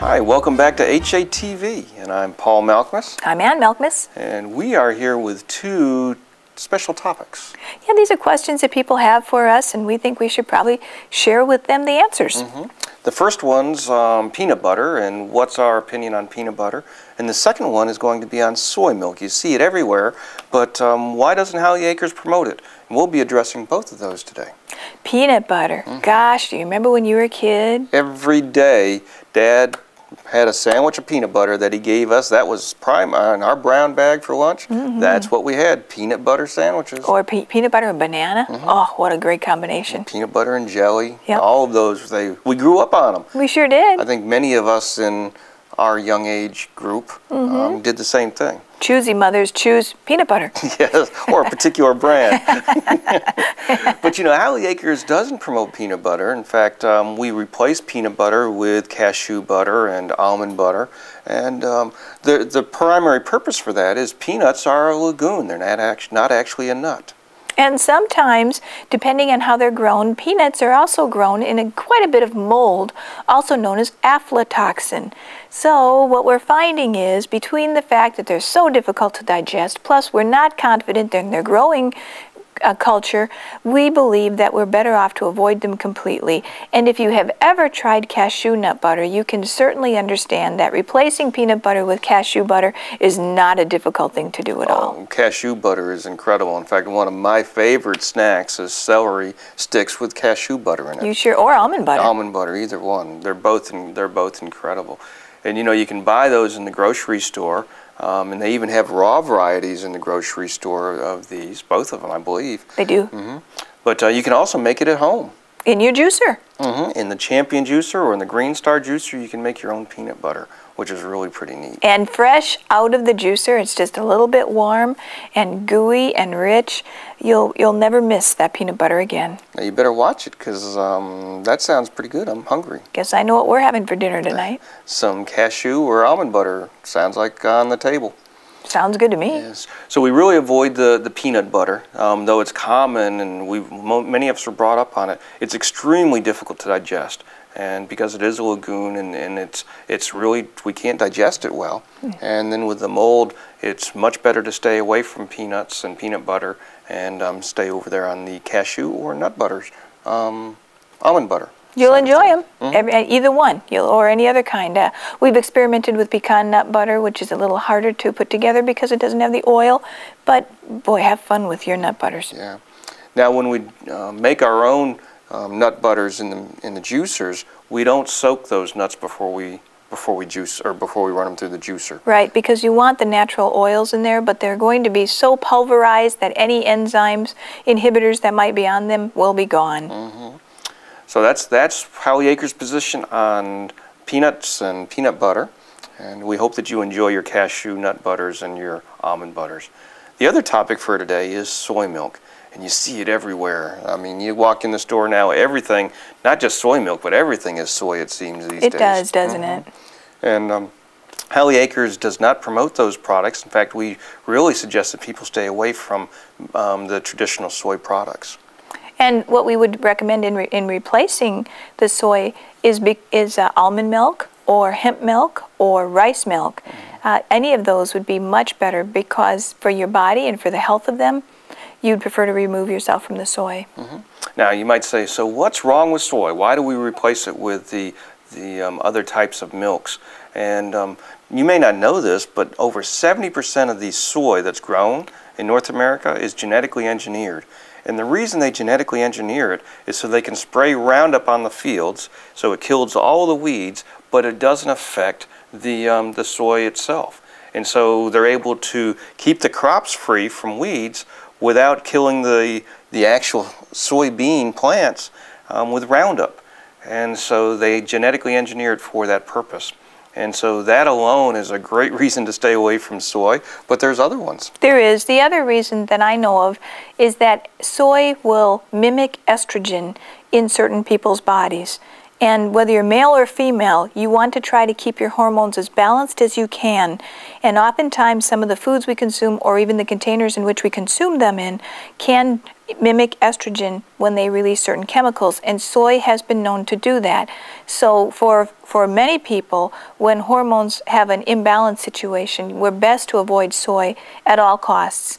Hi, welcome back to HATV, and I'm Paul Malkmus. I'm Ann Malkmus. And we are here with two special topics. Yeah, these are questions that people have for us, and we think we should probably share with them the answers. The first one's peanut butter, and what's our opinion on peanut butter? And the second one is going to be on soy milk. You see it everywhere, but why doesn't Hallie Acres promote it? And we'll be addressing both of those today. Peanut butter. Gosh, do you remember when you were a kid? Every day, Dad had a sandwich of peanut butter that he gave us. That was prime in our brown bag for lunch. That's what we had, peanut butter sandwiches. Or peanut butter and banana. Oh, what a great combination. Peanut butter and jelly. Yep. All of those, we grew up on them. We sure did. I think many of us in our young age group did the same thing. Choosy mothers choose peanut butter. Yes, or a particular brand. But you know, Hallie Acres doesn't promote peanut butter. In fact, we replace peanut butter with cashew butter and almond butter. And the primary purpose for that is peanuts are a legume. They're not actually a nut. And sometimes, depending on how they're grown, peanuts are also grown in quite a bit of mold, also known as aflatoxin. So what we're finding is, between the fact that they're so difficult to digest, plus we're not confident in their growing culture, we believe that we're better off to avoid them completely. And if you have ever tried cashew nut butter, you can certainly understand that replacing peanut butter with cashew butter is not a difficult thing to do at all. Cashew butter is incredible. In fact, one of my favorite snacks is celery sticks with cashew butter in it. You sure? Or almond butter. Almond butter, either one. They're both incredible. And you know, you can buy those in the grocery store. And they even have raw varieties in the grocery store of these, both of them, I believe. They do. But you can also make it at home. In your juicer. In the Champion juicer or in the Green Star juicer, you can make your own peanut butter, which is really pretty neat. And fresh out of the juicer, it's just a little bit warm and gooey and rich. You'll never miss that peanut butter again. Now you better watch it, because that sounds pretty good. I'm hungry. Guess I know what we're having for dinner tonight. Some cashew or almond butter sounds like on the table. Sounds good to me. Yes. So we really avoid the peanut butter, though it's common, and many of us are brought up on it. It's extremely difficult to digest, and because it is a legume, and it's really, we can't digest it well. And then with the mold, it's much better to stay away from peanuts and peanut butter, and stay over there on the cashew or nut butters, almond butter. You'll enjoy them, either one, or any other kind. We've experimented with pecan nut butter, which is a little harder to put together because it doesn't have the oil. But boy, have fun with your nut butters. Yeah. Now, when we make our own nut butters in the juicers, we don't soak those nuts before we juice, or before we run them through the juicer. Right, because you want the natural oils in there, but they're going to be so pulverized that any enzymes, inhibitors that might be on them will be gone. So that's Hallie Acres' position on peanuts and peanut butter, and we hope that you enjoy your cashew nut butters and your almond butters. The other topic for today is soy milk, and you see it everywhere. I mean, you walk in the store now, everything, not just soy milk, but everything is soy, it seems, these days. It does, doesn't it? And Hallie Acres does not promote those products. In fact, we really suggest that people stay away from the traditional soy products. And what we would recommend in replacing the soy is almond milk or hemp milk or rice milk. Any of those would be much better, because for your body and for the health of them, you'd prefer to remove yourself from the soy. Now you might say, so what's wrong with soy? Why do we replace it with the other types of milks? And you may not know this, but over 70% of the soy that's grown in North America is genetically engineered. And the reason they genetically engineer it is so they can spray Roundup on the fields, so it kills all the weeds, but it doesn't affect the soy itself. And so they're able to keep the crops free from weeds without killing the actual soybean plants with Roundup. And so they genetically engineer it for that purpose. And so that alone is a great reason to stay away from soy, but there's other ones. There is. The other reason that I know of is that soy will mimic estrogen in certain people's bodies. And whether you're male or female, you want to try to keep your hormones as balanced as you can. And oftentimes some of the foods we consume, or even the containers in which we consume them in, can mimic estrogen when they release certain chemicals, and soy has been known to do that. So for many people, when hormones have an imbalance situation, we're best to avoid soy at all costs.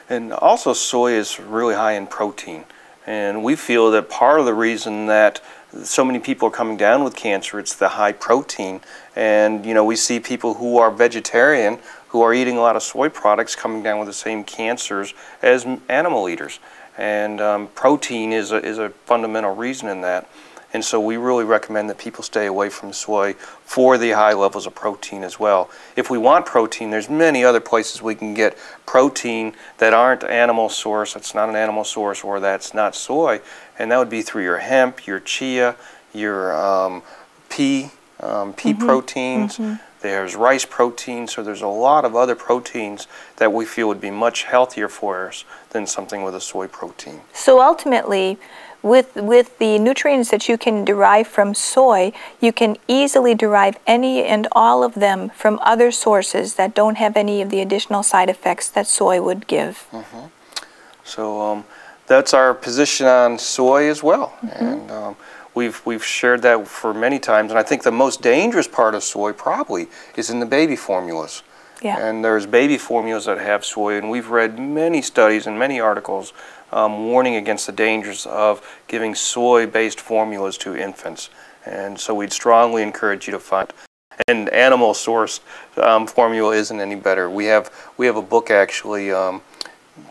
And also soy is really high in protein, and we feel that part of the reason that so many people are coming down with cancer, it's the high protein. And you know, we see people who are vegetarian who are eating a lot of soy products coming down with the same cancers as animal eaters. And protein is a fundamental reason in that. And so we really recommend that people stay away from soy for the high levels of protein as well. If we want protein, there's many other places we can get protein that aren't animal source, that's not an animal source, or that's not soy. And that would be through your hemp, your chia, your pea proteins. There's rice protein, so there's a lot of other proteins that we feel would be much healthier for us than something with a soy protein. So ultimately, with the nutrients that you can derive from soy, you can easily derive any and all of them from other sources that don't have any of the additional side effects that soy would give. So that's our position on soy as well. And we've shared that for many times, and I think the most dangerous part of soy probably is in the baby formulas. And there's baby formulas that have soy, and we've read many studies and many articles warning against the dangers of giving soy-based formulas to infants. And so we'd strongly encourage you to find an animal-sourced formula isn't any better. We have a book actually,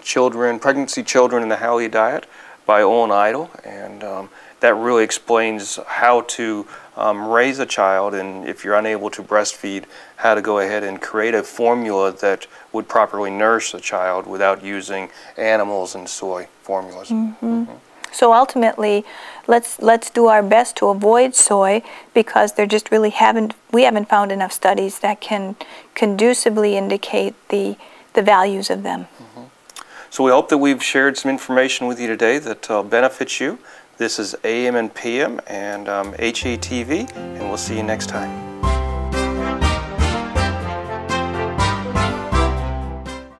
Pregnancy Children in the Halley Diet by Owen Idle, and that really explains how to raise a child, and if you're unable to breastfeed, how to go ahead and create a formula that would properly nourish the child without using animals and soy formulas. So ultimately, let's do our best to avoid soy, because there just really we haven't found enough studies that can conducively indicate the values of them. So we hope that we've shared some information with you today that benefits you. This is AM and PM and HATV, and we'll see you next time.